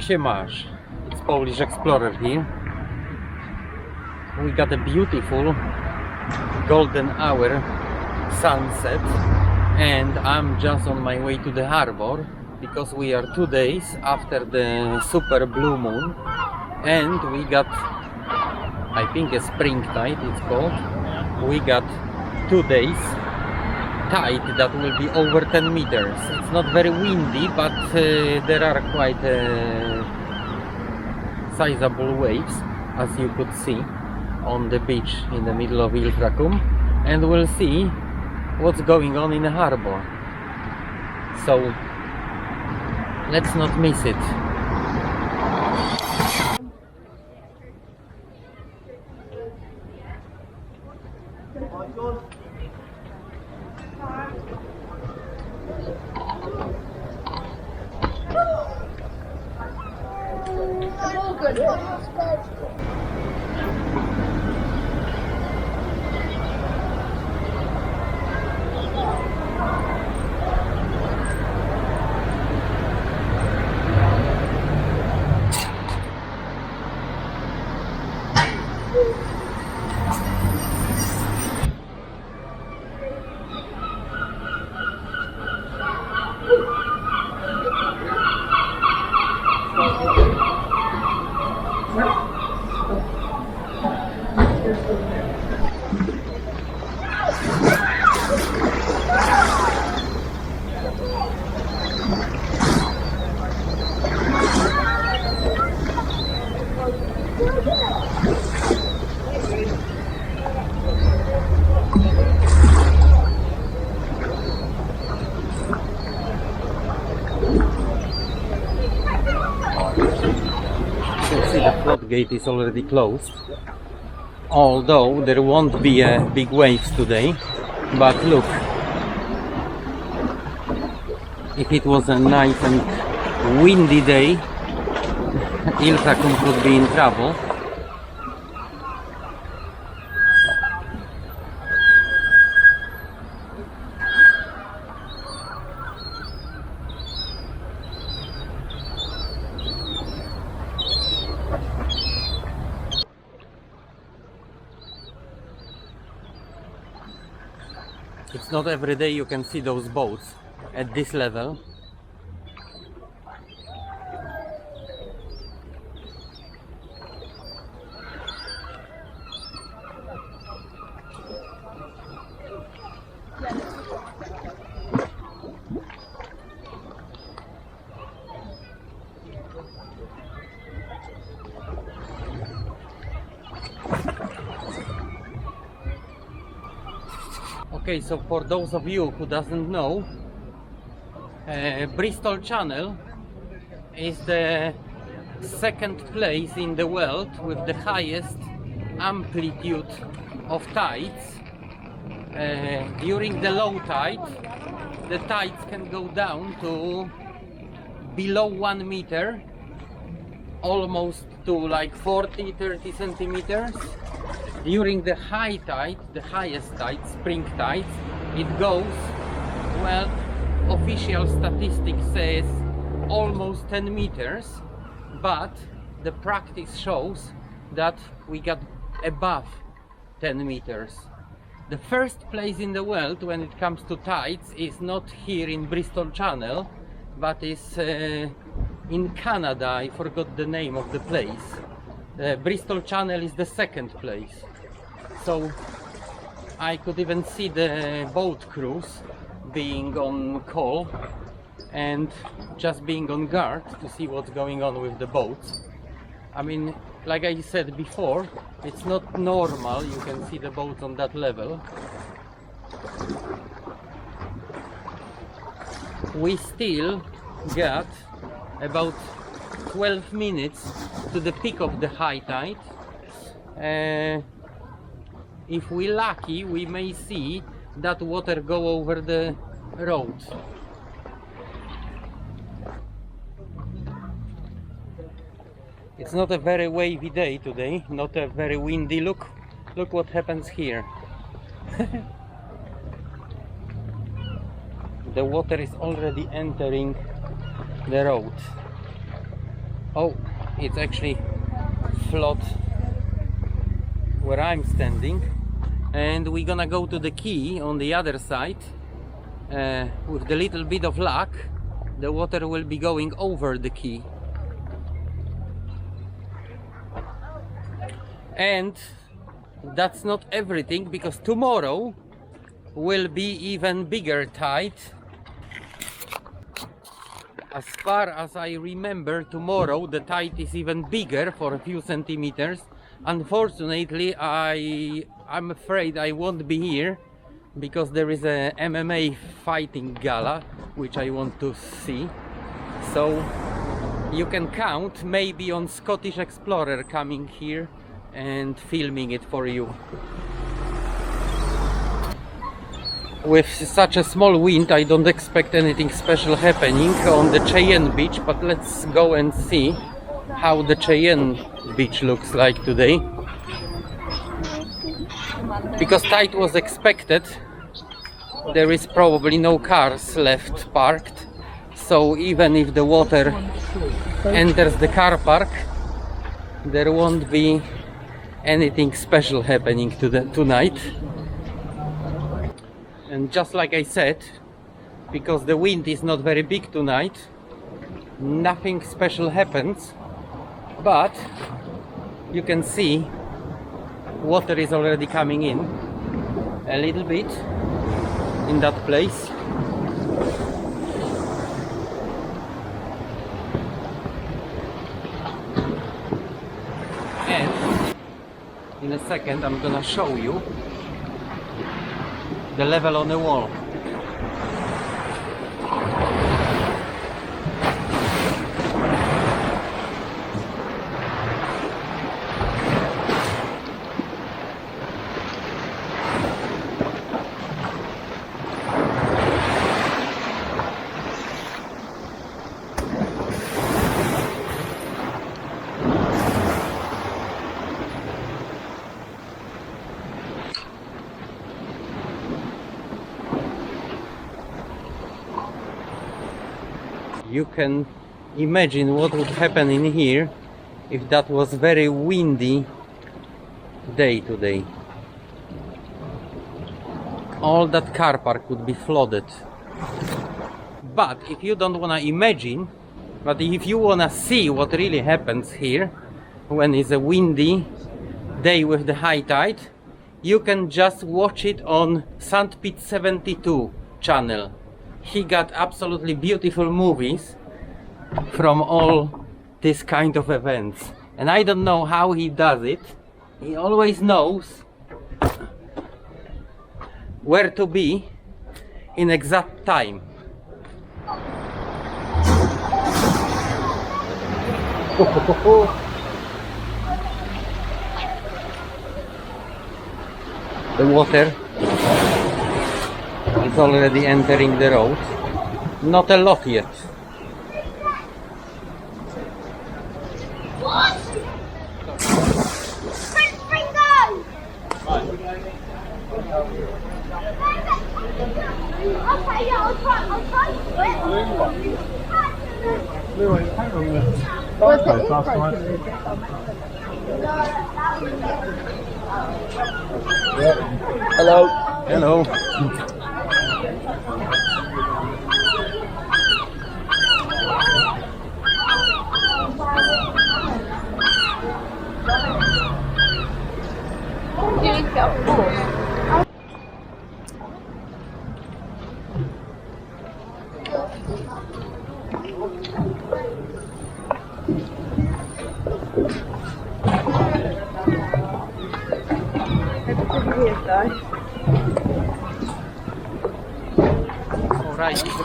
Siemasz, it's Polish Explorer here. We got a beautiful golden hour sunset and I'm just on my way to the harbor because we are 2 days after the super blue moon and we got, I think, a spring tide it's called. We got 2 days tide that will be over 10 meters. It's not very windy, but there are quite sizable waves, as you could see on the beach in the middle of Ilfracombe, and we'll see what's going on in the harbor. So let's not miss it. The floodgate is already closed, although there won't be big waves today. But look, if it was a nice and windy day, Ilfracombe could be in trouble. It's not every day you can see those boats at this level. Okay, so for those of you who doesn't know, Bristol Channel is the second place in the world with the highest amplitude of tides. During the low tide, the tides can go down to below 1 meter, almost to like 40-30 centimeters. During the high tide, the highest tide, spring tide, it goes, well, official statistics says almost 10 meters, but the practice shows that we got above 10 meters. The first place in the world when it comes to tides is not here in Bristol Channel, but is in Canada. I forgot the name of the place. Bristol Channel is the second place. So I could even see the boat crews being on call and just being on guard to see what's going on with the boats. I mean, like I said before, it's not normal you can see the boats on that level. We still got about 12 minutes to the peak of the high tide. If we're lucky, we may see that water go over the road. It's not a very wavy day today, not a very windy. Look what happens here. The water is already entering the road. Oh, it's actually flood where I'm standing, and we're gonna go to the quay on the other side. With a little bit of luck, the water will be going over the quay. And that's not everything, because tomorrow will be even bigger tide. As far as I remember, tomorrow the tide is even bigger for a few centimeters. Unfortunately, I'm afraid I won't be here because there is a MMA fighting gala which I want to see. So you can count maybe on Scottish Explorer coming here and filming it for you. With such a small wind, I don't expect anything special happening on the Cheyenne beach, but let's go and see how the Cheyenne beach looks like today. Because tide was expected, there is probably no cars left parked, so even if the water enters the car park, there won't be anything special happening tonight. And just like I said, because the wind is not very big tonight, nothing special happens, but you can see water is already coming in a little bit in that place. And in a second I'm gonna show you the level on the wall. You can imagine what would happen in here if that was very windy day today. All that car park would be flooded. But if you don't want to imagine, but if you want to see what really happens here when it's a windy day with the high tide, you can just watch it on Sandpit 72 channel. He got absolutely beautiful movies from all this kind of events, and I don't know how he does it. He always knows where to be in exact time. The water is already entering the road. Not a lot yet. What? Bring those! Okay, yeah, I'll try to do it. Hello. Hello.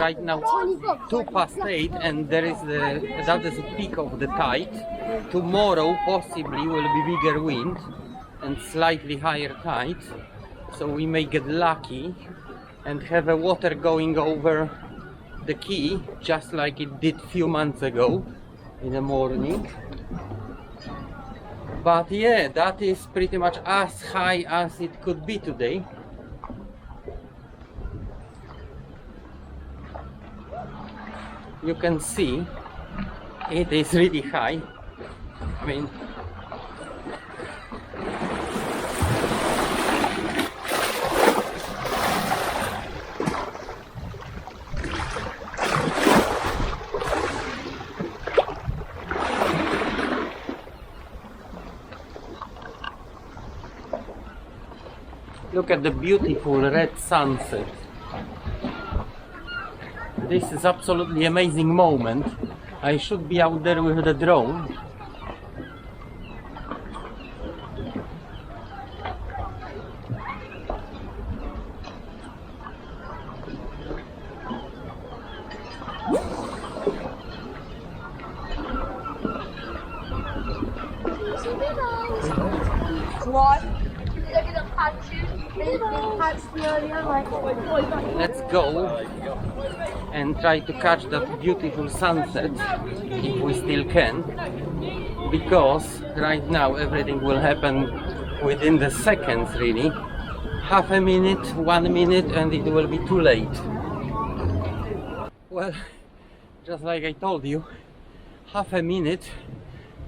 Right now 8:02, and that is the peak of the tide. Tomorrow possibly will be bigger wind and slightly higher tide, so we may get lucky and have a water going over the quay just like it did few months ago in the morning. But yeah, that is pretty much as high as it could be today. You can see It is really high. I mean, look at the beautiful red sunset. This is absolutely amazing moment. I should be out there with the drone. What? They're gonna punch you. They punch me earlier, like. Let's go and try to catch that beautiful sunset if we still can, because right now everything will happen within the seconds, really. Half a minute, 1 minute, and it will be too late. Well, just like I told you, half a minute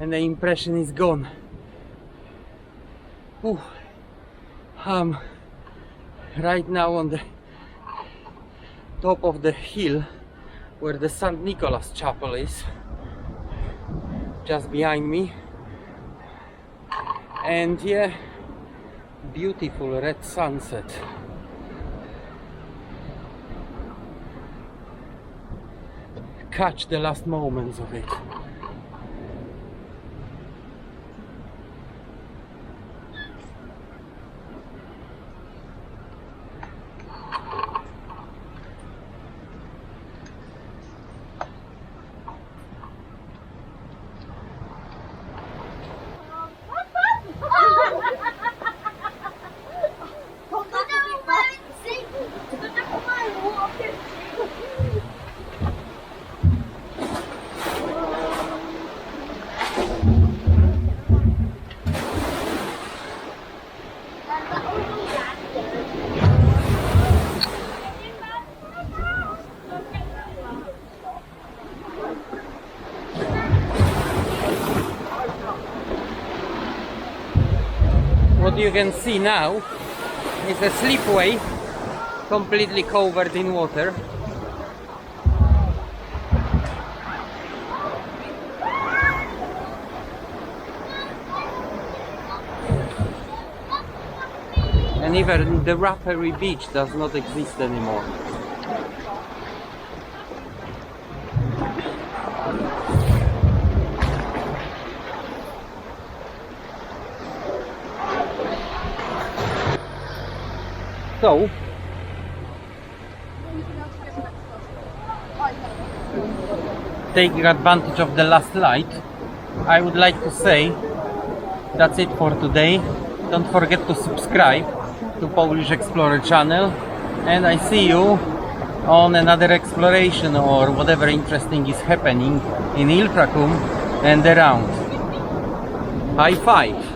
and the impression is gone. Ooh. Right now on the top of the hill where the St. Nicholas Chapel is, just behind me, and yeah, beautiful red sunset. Catch the last moments of it. What you can see now is a slipway completely covered in water. And even the Rappery beach does not exist anymore. So, taking advantage of the last light, I would like to say that's it for today. Don't forget to subscribe to Polish Explorer channel, and I see you on another exploration or whatever interesting is happening in Ilfracombe and around. High five!